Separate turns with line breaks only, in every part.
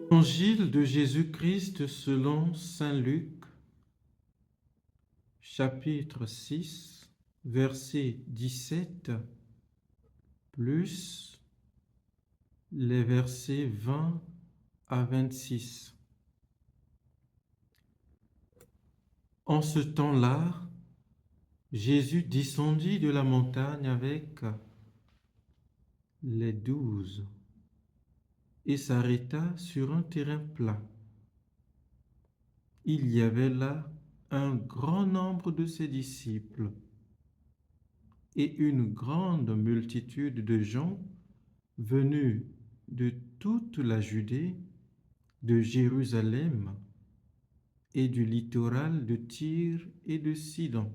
Évangile de Jésus-Christ selon saint Luc, chapitre 6, verset 17, plus les versets 20 à 26. En ce temps-là, Jésus descendit de la montagne avec les 12 et s'arrêta sur un terrain plat. Il y avait là un grand nombre de ses disciples et une grande multitude de gens venus de toute la Judée, de Jérusalem et du littoral de Tyr et de Sidon.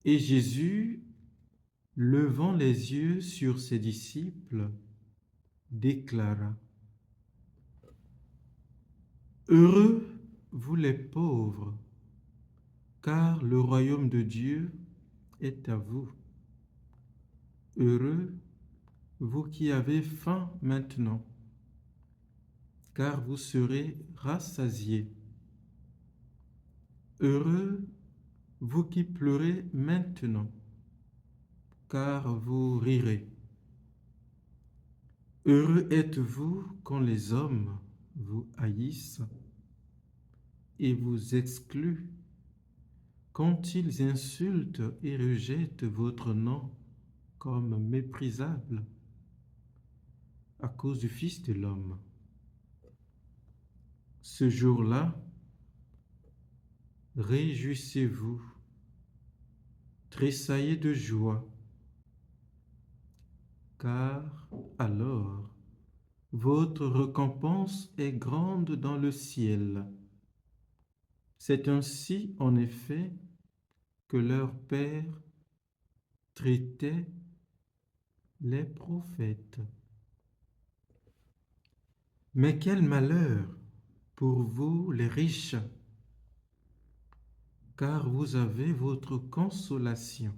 Et Jésus, levant les yeux sur ses disciples, déclara: Heureux vous les pauvres, car le royaume de Dieu est à vous. Heureux vous qui avez faim maintenant, car vous serez rassasiés. Heureux vous qui pleurez maintenant, car vous rirez. Heureux êtes-vous quand les hommes vous haïssent et vous excluent, quand ils insultent et rejettent votre nom comme méprisable à cause du Fils de l'homme. Ce jour-là, réjouissez-vous, tressaillez de joie, car alors votre récompense est grande dans le ciel. C'est ainsi, en effet, que leur Père traitait les prophètes. Mais quel malheur pour vous les riches, car vous avez votre consolation.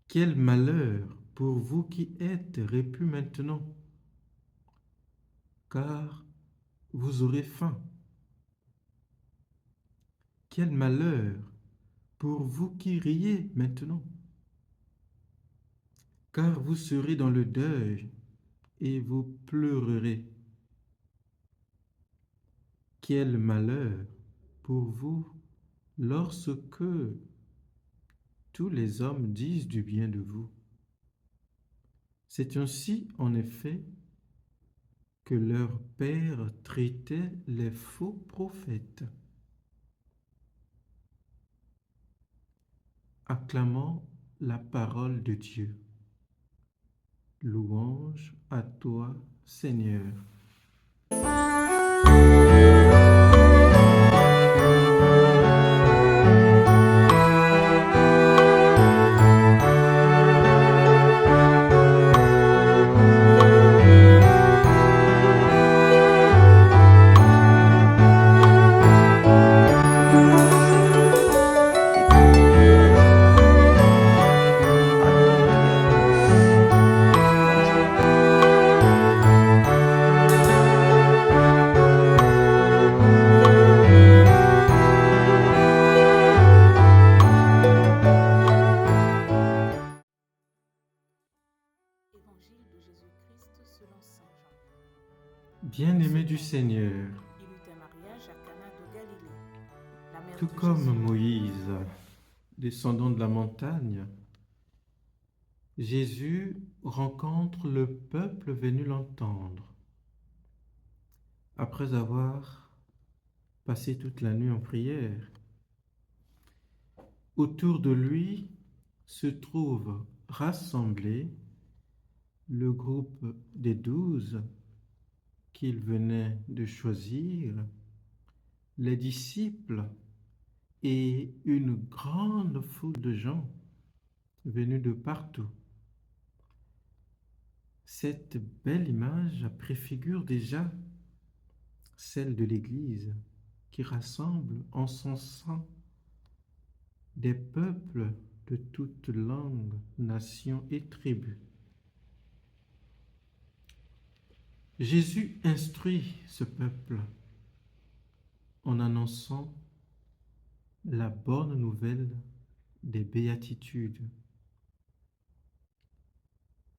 Quel malheur pour vous qui êtes repus maintenant, car vous aurez faim. Quel malheur pour vous qui riez maintenant, car vous serez dans le deuil et vous pleurerez. Quel malheur pour vous lorsque tous les hommes disent du bien de vous. C'est ainsi, en effet, que leur Père traitait les faux prophètes. Acclamons la parole de Dieu. Louange à toi, Seigneur.
Évangile de Jésus-Christ selon saint Jean.
Bien-aimé du Seigneur,
Il eut un mariage à Cana de Galilée. La mère
tout
de
comme
Jésus
Moïse, descendant de la montagne, Jésus rencontre le peuple venu l'entendre. Après avoir passé toute la nuit en prière, autour de lui se trouve rassemblé le groupe des 12 qu'il venait de choisir, les disciples et une grande foule de gens venus de partout. Cette belle image préfigure déjà celle de l'Église qui rassemble en son sein des peuples de toutes langues, nations et tribus. Jésus instruit ce peuple en annonçant la bonne nouvelle des béatitudes.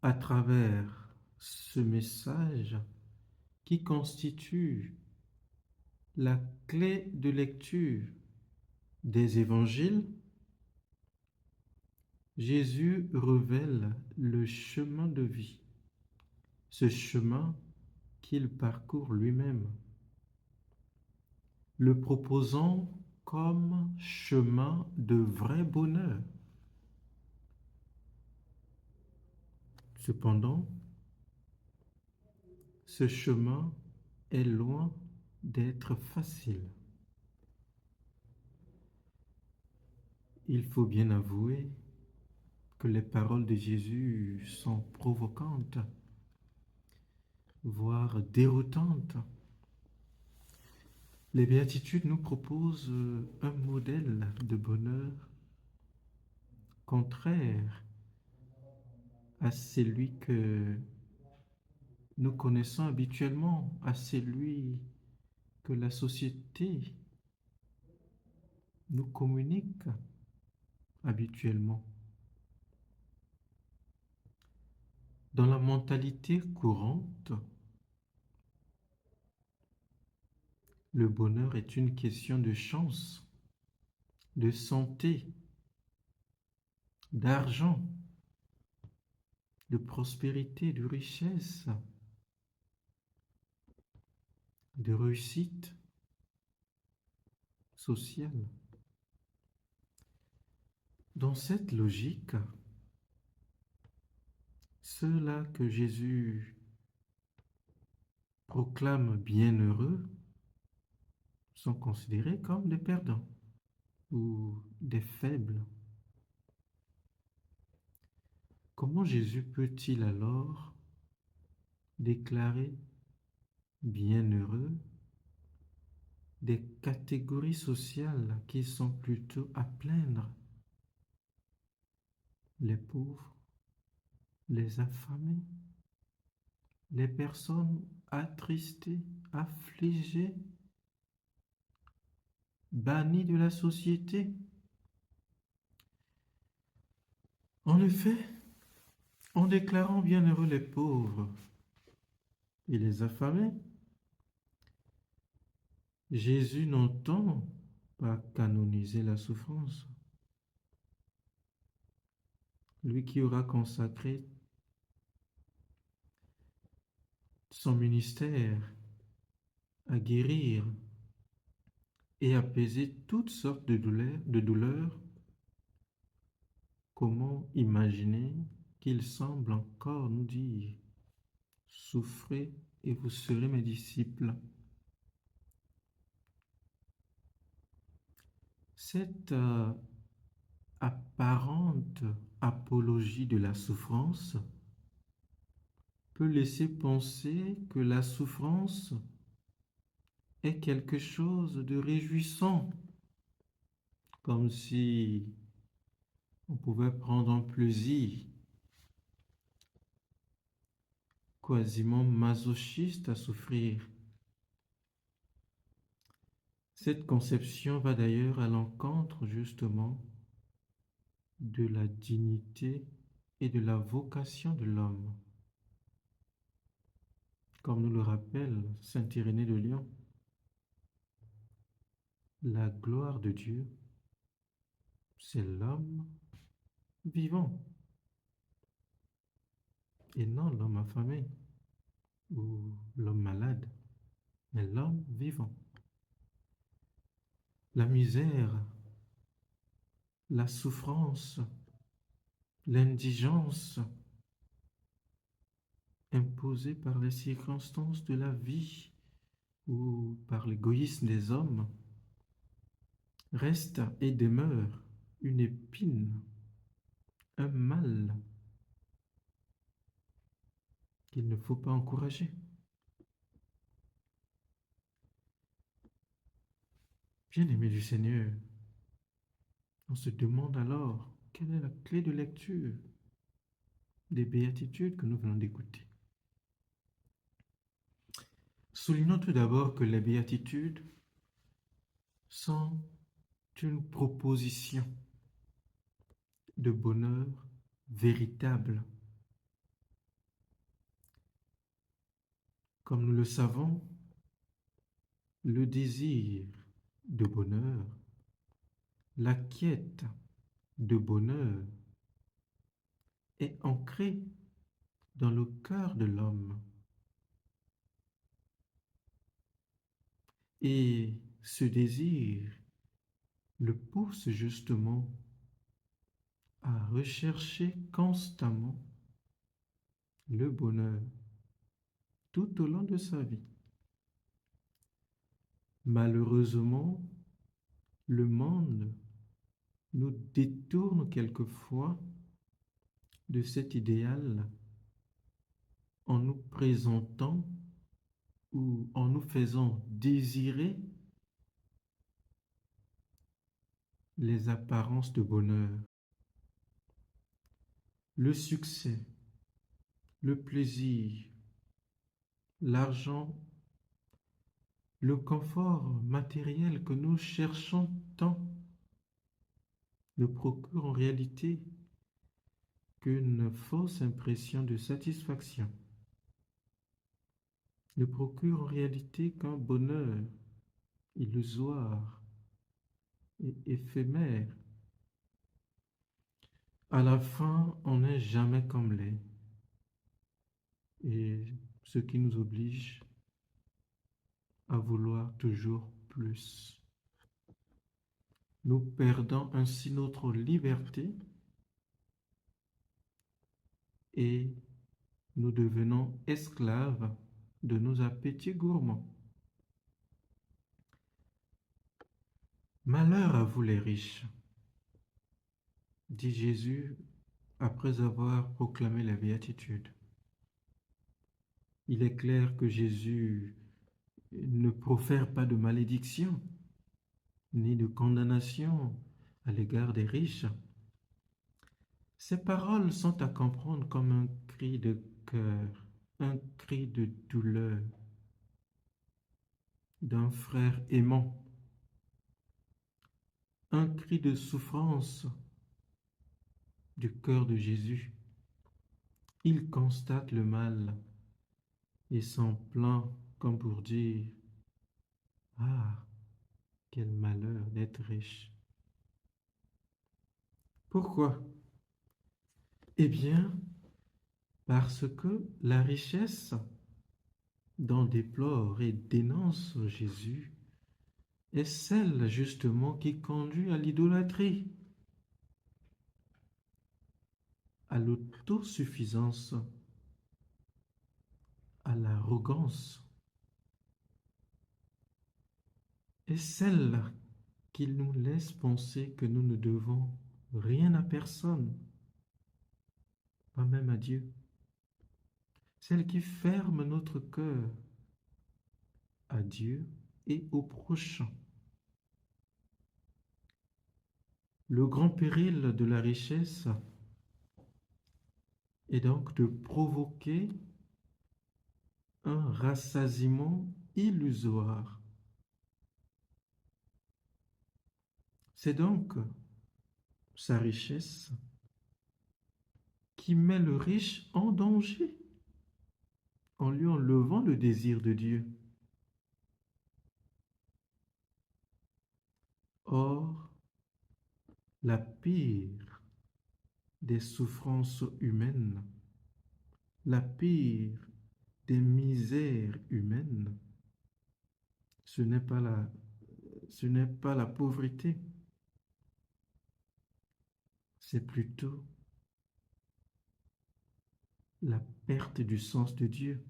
À travers ce message qui constitue la clé de lecture des évangiles, Jésus révèle le chemin de vie, ce chemin qu'il parcourt lui-même, le proposant comme chemin de vrai bonheur. Cependant, ce chemin est loin d'être facile. Il faut bien avouer que les paroles de Jésus sont provocantes, voire déroutantes. Les béatitudes nous proposent un modèle de bonheur contraire à celui que nous connaissons habituellement, à celui que la société nous communique habituellement. Dans la mentalité courante, le bonheur est une question de chance, de santé, d'argent, de prospérité, de richesse, de réussite sociale. Dans cette logique, ceux-là que Jésus proclame bienheureux sont considérés comme des perdants ou des faibles. Comment Jésus peut-il alors déclarer bienheureux des catégories sociales qui sont plutôt à plaindre? Les pauvres, les affamés, les personnes attristées, affligées, bannies de la société. En effet, en déclarant bienheureux les pauvres et les affamés, Jésus n'entend pas canoniser la souffrance. Lui qui aura consacré son ministère à guérir et apaiser toutes sortes de douleurs, comment imaginer qu'il semble encore nous dire « Souffrez et vous serez mes disciples ». Cette apparente apologie de la souffrance peut laisser penser que la souffrance est quelque chose de réjouissant, comme si on pouvait prendre un plaisir quasiment masochiste à souffrir. Cette conception va d'ailleurs à l'encontre justement de la dignité et de la vocation de l'homme. Comme nous le rappelle saint Irénée de Lyon, la gloire de Dieu, c'est l'homme vivant et non l'homme affamé ou l'homme malade, mais l'homme vivant. La misère, la souffrance, l'indigence imposée par les circonstances de la vie ou par l'égoïsme des hommes reste et demeure une épine, un mal qu'il ne faut pas encourager. Bien-aimés du Seigneur, on se demande alors quelle est la clé de lecture des béatitudes que nous venons d'écouter. Soulignons tout d'abord que les béatitudes sont une proposition de bonheur véritable. Comme nous le savons, le désir de bonheur, la quête de bonheur est ancré dans le cœur de l'homme. Et ce désir le pousse justement à rechercher constamment le bonheur tout au long de sa vie. Malheureusement, le monde nous détourne quelquefois de cet idéal en nous présentant ou en nous faisant désirer les apparences de bonheur, le succès, le plaisir, l'argent, le confort matériel que nous cherchons tant ne procure en réalité qu'une fausse impression de satisfaction, ne procure en réalité qu'un bonheur illusoire et éphémère. À la fin, on n'est jamais comblé, et ce qui nous oblige à vouloir toujours plus. Nous perdons ainsi notre liberté et nous devenons esclaves de nos appétits gourmands. Malheur à vous les riches, dit Jésus après avoir proclamé la béatitude. Il est clair que Jésus ne profère pas de malédiction ni de condamnation à l'égard des riches. Ces paroles sont à comprendre comme un cri de cœur, un cri de douleur d'un frère aimant, un cri de souffrance du cœur de Jésus. Il constate le mal et s'en plaint comme pour dire: ah, quel malheur d'être riche. Pourquoi? Eh bien, parce que la richesse dont déplore et dénonce Jésus est celle justement qui conduit à l'idolâtrie, à l'autosuffisance, à l'arrogance, est celle qui nous laisse penser que nous ne devons rien à personne, pas même à Dieu, celle qui ferme notre cœur à Dieu et au prochain. Le grand péril de la richesse est donc de provoquer un rassasiement illusoire. C'est donc sa richesse qui met le riche en danger en lui enlevant le désir de Dieu. Or, la pire des souffrances humaines, la pire des misères humaines, ce n'est pas la pauvreté, c'est plutôt la perte du sens de Dieu,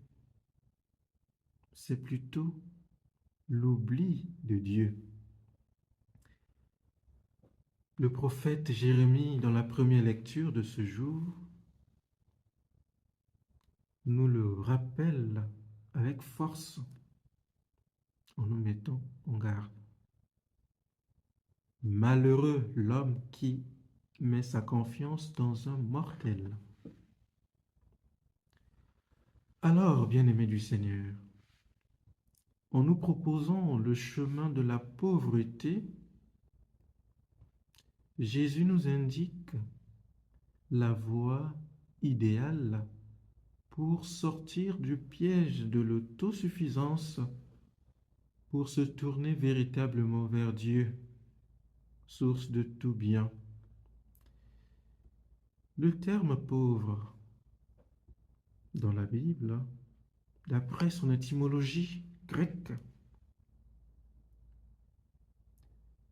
c'est plutôt l'oubli de Dieu. Le prophète Jérémie, dans la première lecture de ce jour, nous le rappelle avec force en nous mettant en garde. Malheureux l'homme qui met sa confiance dans un mortel. Alors, bien-aimés du Seigneur, en nous proposant le chemin de la pauvreté, Jésus nous indique la voie idéale pour sortir du piège de l'autosuffisance, pour se tourner véritablement vers Dieu, source de tout bien. Le terme pauvre dans la Bible, d'après son étymologie grecque,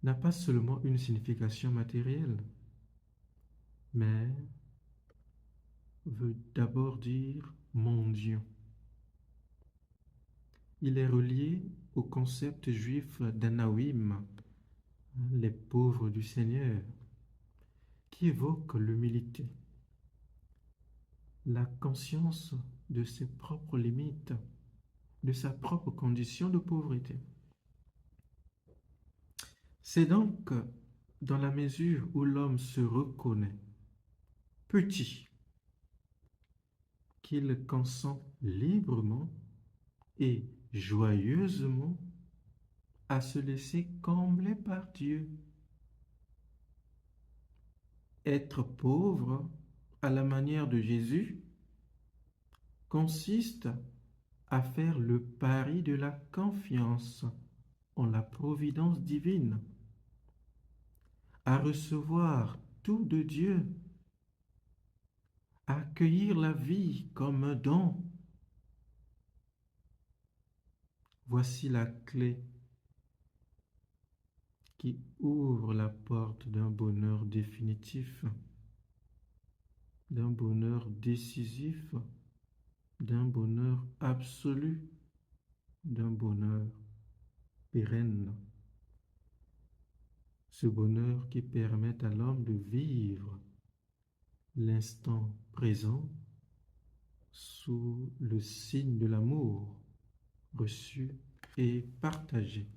n'a pas seulement une signification matérielle, mais veut d'abord dire mendiant. Il est relié au concept juif d'Anawim, les pauvres du Seigneur, qui évoque l'humilité, la conscience de ses propres limites, de sa propre condition de pauvreté. C'est donc dans la mesure où l'homme se reconnaît petit qu'il consent librement et joyeusement à se laisser combler par Dieu. Être pauvre, à la manière de Jésus, consiste à faire le pari de la confiance en la providence divine, à recevoir tout de Dieu, à accueillir la vie comme un don. Voici la clé qui ouvre la porte d'un bonheur définitif, d'un bonheur décisif, d'un bonheur absolu, d'un bonheur pérenne. Ce bonheur qui permet à l'homme de vivre l'instant présent sous le signe de l'amour reçu et partagé.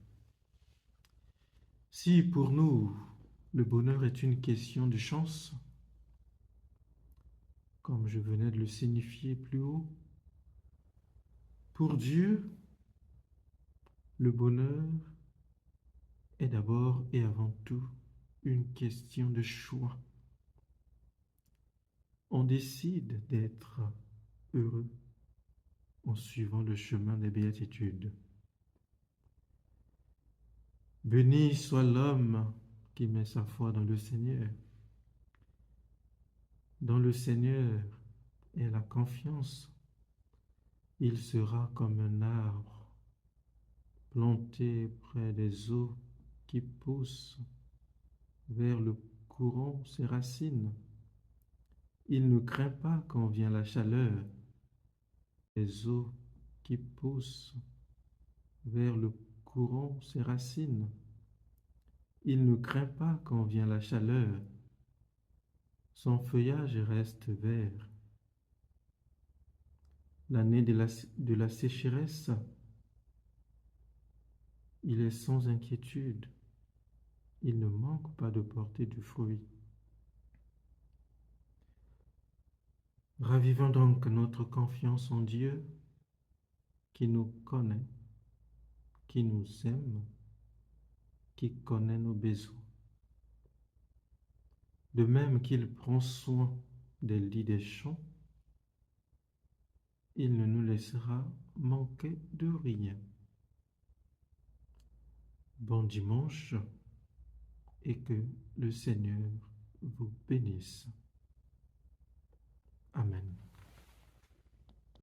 Si pour nous, le bonheur est une question de chance, comme je venais de le signifier plus haut, pour Dieu, le bonheur est d'abord et avant tout une question de choix. On décide d'être heureux en suivant le chemin des béatitudes. Béni soit l'homme qui met sa foi dans le Seigneur. Dans le Seigneur est la confiance. Il sera comme un arbre planté près des eaux qui pousse vers le courant ses racines. Il ne craint pas quand vient la chaleur. Les eaux qui poussent vers le courant ses racines. Il ne craint pas quand vient la chaleur. Son feuillage reste vert. L'année de la sécheresse, il est sans inquiétude. Il ne manque pas de porter du fruit. Ravivons donc notre confiance en Dieu qui nous connaît, qui nous aime, qui connaît nos besoins. De même qu'il prend soin des lits des champs, il ne nous laissera manquer de rien. Bon dimanche et que le Seigneur vous bénisse. Amen.